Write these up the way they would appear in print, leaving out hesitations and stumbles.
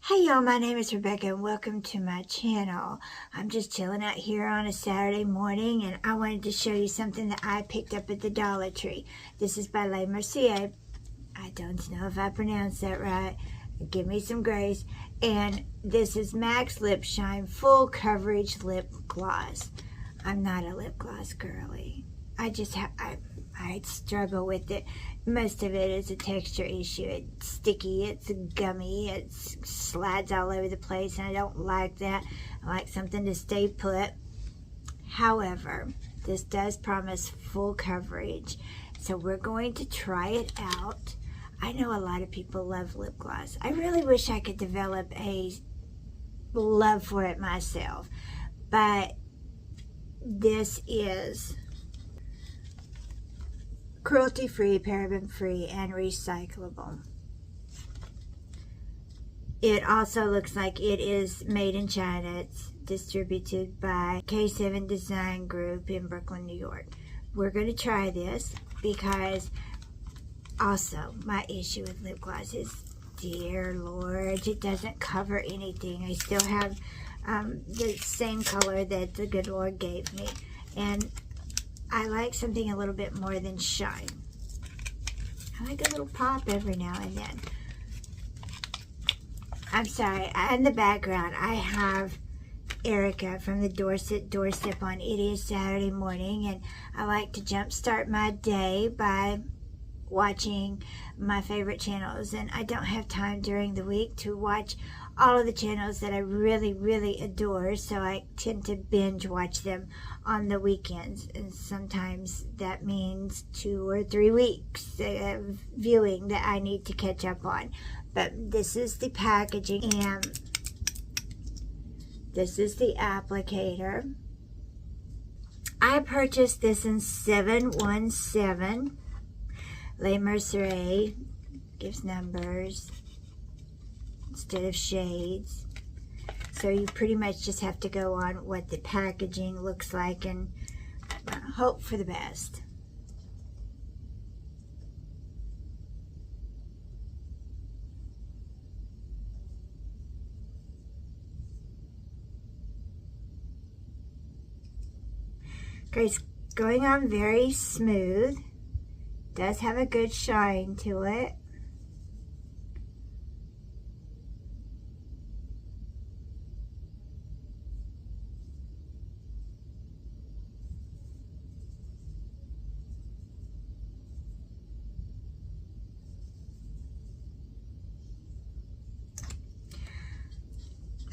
Hey y'all, my name is Rebecca and welcome to my channel. I'm just chilling out here on a Saturday morning and I wanted to show you something that I picked up at the Dollar Tree. This is by Mercerie. I don't know if I pronounced that right. Give me some grace. And this is Max Lip Shine Full Coverage Lip Gloss. I'm not a lip gloss girly. I struggle with it. Most of it is a texture issue. It's sticky, it's gummy, it slides all over the place, and I don't like that. I like something to stay put. However, this does promise full coverage, so we're going to try it out. I know a lot of people love lip gloss. I really wish I could develop a love for it myself, but this is cruelty-free, paraben-free, and recyclable. It also looks like it is made in China. It's distributed by K7 Design Group in Brooklyn, New York. We're going to try this because also my issue with lip gloss is, dear Lord, it doesn't cover anything. I still have the same color that the good Lord gave me, and I like something a little bit more than shine. I like a little pop every now and then. I'm sorry, in the background I have Erica from the doorstep on It Is Saturday Morning, and I like to jumpstart my day by watching my favorite channels, and I don't have time during the week to watch all of the channels that I really adore, so I tend to binge watch them on the weekends, and sometimes that means 2 or 3 weeks of viewing that I need to catch up on. But this is the packaging, and this is the applicator. I purchased this in 717. Mercerie gives numbers instead of shades, so you pretty much just have to go on what the packaging looks like and hope for the best. Okay, it's going on very smooth. Does have a good shine to it.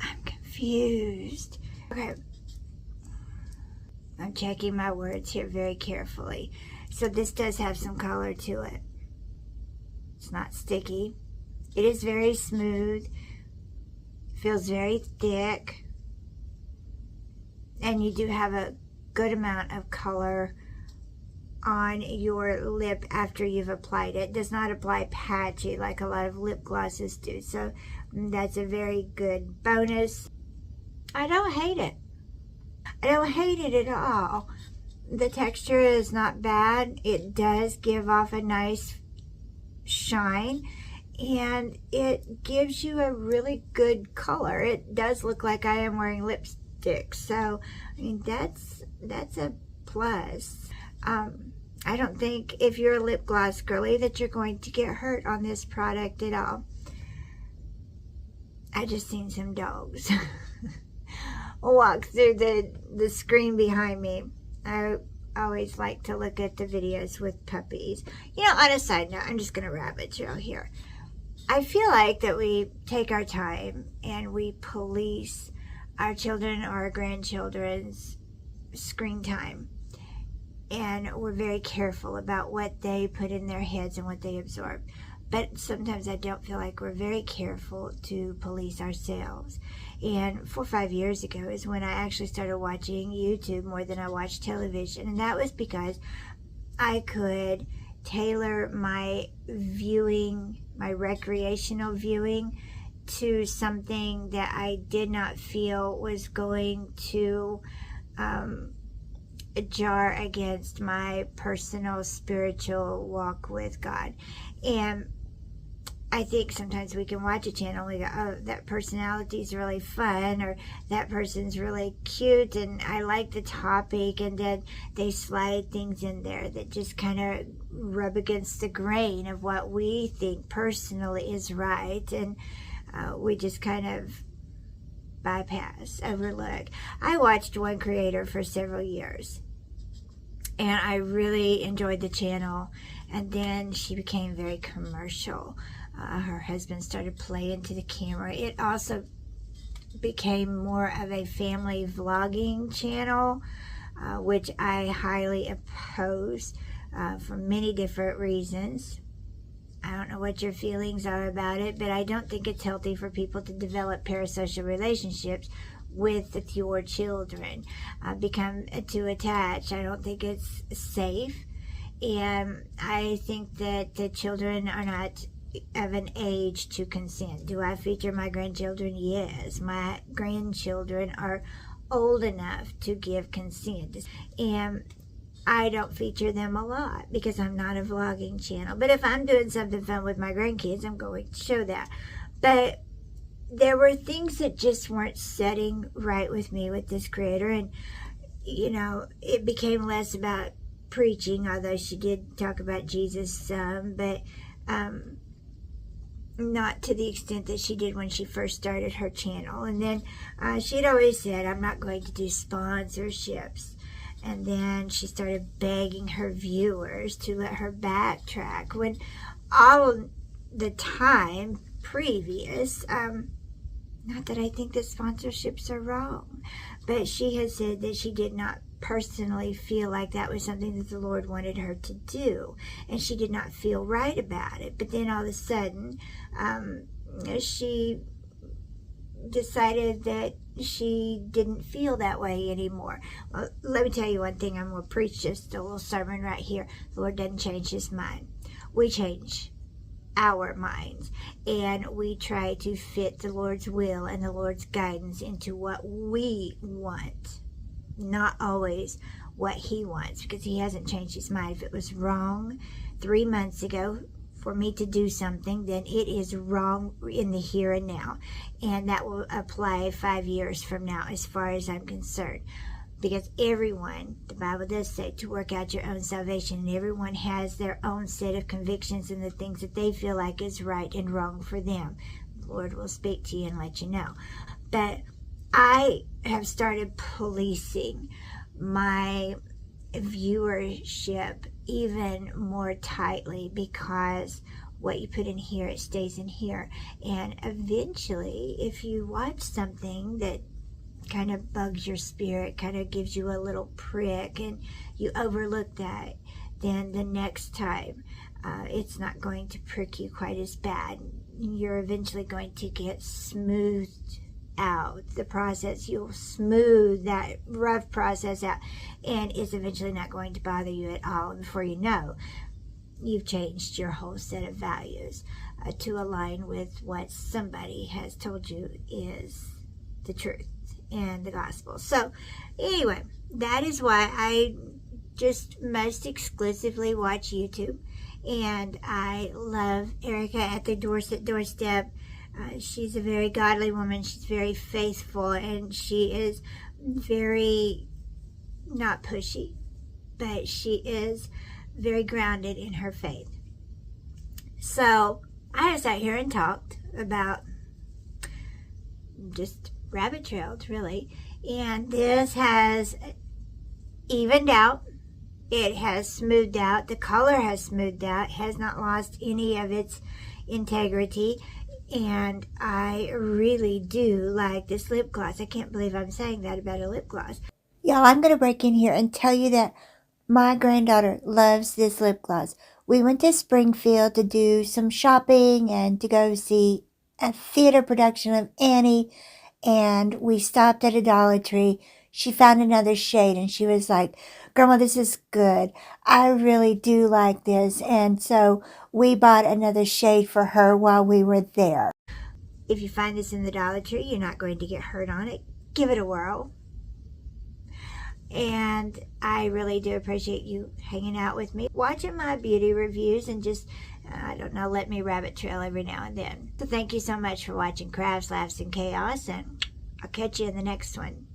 I'm confused. Okay. I'm checking my words here very carefully. So this does have some color to it. It's not sticky. It is very smooth. Feels very thick. And you do have a good amount of color on your lip after you've applied it. It does not apply patchy like a lot of lip glosses do. So that's a very good bonus. I don't hate it. I don't hate it at all. The texture is not bad. It does give off a nice shine, and it gives you a really good color. It does look like I am wearing lipstick, so I mean that's a plus. I don't think if you're a lip gloss girly that you're going to get hurt on this product at all. I just seen some dogs walk through the screen behind me. I always like to look at the videos with puppies. You know, on a side note, I'm just going to rabbit trail here. I feel like that we take our time and we police our children or our grandchildren's screen time. And we're very careful about what they put in their heads and what they absorb. But sometimes I don't feel like we're very careful to police ourselves. And 4 or 5 years ago is when I actually started watching YouTube more than I watched television. And that was because I could tailor my viewing, my recreational viewing, to something that I did not feel was going to jar against my personal spiritual walk with God. And I think sometimes we can watch a channel and we go, oh, that personality's really fun, or that person's really cute and I like the topic, and then they slide things in there that just kind of rub against the grain of what we think personally is right, and we just kind of bypass, overlook. I watched one creator for several years and I really enjoyed the channel, and then she became very commercial. Her husband started playing to the camera. It also became more of a family vlogging channel, which I highly oppose for many different reasons. I don't know what your feelings are about it, but I don't think it's healthy for people to develop parasocial relationships with your children, become too attached. I don't think it's safe, and I think that the children are not of an age to consent. Do I feature my grandchildren? Yes. My grandchildren are old enough to give consent, and I don't feature them a lot because I'm not a vlogging channel. But if I'm doing something fun with my grandkids, I'm going to show that. But there were things that just weren't setting right with me with this creator, and you know, it became less about preaching, although she did talk about Jesus some, but not to the extent that she did when she first started her channel. And then she'd always said, I'm not going to do sponsorships. And then she started begging her viewers to let her backtrack, when all the time previous, not that I think that sponsorships are wrong, but she has said that she did not personally feel like that was something that the Lord wanted her to do, and she did not feel right about it. But then all of a sudden, she decided that she didn't feel that way anymore. Well, let me tell you one thing. I'm going to preach just a little sermon right here. The Lord doesn't change his mind. We change our minds, and we try to fit the Lord's will and the Lord's guidance into what we want, not always what he wants, because he hasn't changed his mind. If it was wrong 3 months ago for me to do something, then it is wrong in the here and now, and that will apply 5 years from now as far as I'm concerned. Because everyone, the Bible does say to work out your own salvation, and everyone has their own set of convictions and the things that they feel like is right and wrong for them. The Lord will speak to you and let you know. But I have started policing my viewership even more tightly, because what you put in here, it stays in here. And eventually, if you watch something that kind of bugs your spirit, kind of gives you a little prick, and you overlook that, then the next time it's not going to prick you quite as bad. You're eventually going to get smoothed out the process. You'll smooth that rough process out, and it's eventually not going to bother you at all. And before you know, you've changed your whole set of values to align with what somebody has told you is the truth and the gospel. So anyway, that is why I just most exclusively watch YouTube, and I love Erica at the Dorset Doorstep. She's a very godly woman. She's very faithful, and she is very, not pushy, but she is very grounded in her faith. So I just sat here and talked about just rabbit trailed, really, and this has evened out. It has smoothed out. The color has smoothed out. It has not lost any of its integrity, and I really do like this lip gloss. I can't believe I'm saying that about a lip gloss. Y'all, I'm going to break in here and tell you that my granddaughter loves this lip gloss. We went to Springfield to do some shopping and to go see a theater production of Annie, and we stopped at a Dollar Tree. She found another shade, and she was like, Grandma, this is good. I really do like this. And so we bought another shade for her while we were there. If you find this in the Dollar Tree, you're not going to get hurt on it. Give it a whirl. And I really do appreciate you hanging out with me, watching my beauty reviews, and just I don't know, let me rabbit trail every now and then. So thank you so much for watching Crafts, Laughs, and Chaos, and I'll catch you in the next one.